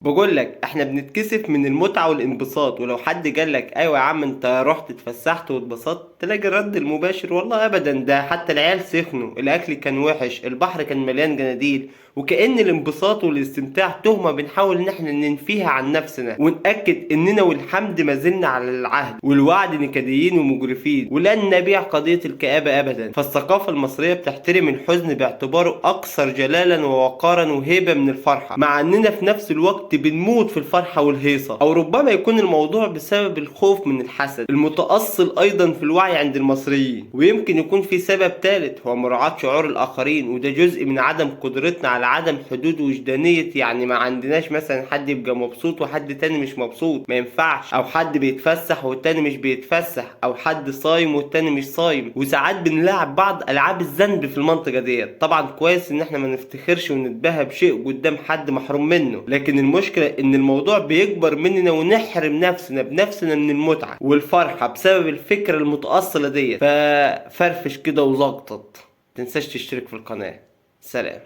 بقول لك احنا بنتكسف من المتعة والانبساط، ولو حد قال لك ايوه يا عم انت رحت اتفسحت واتبسطت، تلاقي الرد المباشر والله ابدا، ده حتى العيال سخنوا، الاكل كان وحش، البحر كان مليان جناديل. وكأن الانبساط والاستمتاع تهمة بنحاول ان احنا ننفيها عن نفسنا ونأكد اننا والحمد ما زلنا على العهد والوعد نكديين ومجرفين، ولن نبيع قضية الكآبة ابدا. فالثقافة المصرية بتحترم الحزن باعتباره اكثر جلالا ووقارا وهيبة من الفرحة، مع اننا في نفس الوقت بنموت في الفرحة والهيصة. او ربما يكون الموضوع بسبب الخوف من الحسد المتأصل ايضا في الوعي عند المصريين، ويمكن يكون في سبب ثالث هو مراعاة شعور الاخرين، وده جزء من عدم قدرتنا على عدم حدود وجدانية. يعني ما عندناش مثلا حد يبقى مبسوط وحد تاني مش مبسوط، ما ينفعش، او حد بيتفسح والتاني مش بيتفسح، او حد صايم والتاني مش صايم. وساعات بنلعب بعض العاب الذنب في المنطقة ديت. طبعا كويس ان احنا ما نفتخرش ونتباهى بشيء قدام حد محروم منه، لكن المشكلة ان الموضوع بيكبر مننا ونحرم نفسنا بنفسنا من المتعة والفرحة بسبب الفكرة المتأصلة ديت. ففرفش كده وزقطط، متنساش تشترك في القناة. سلام.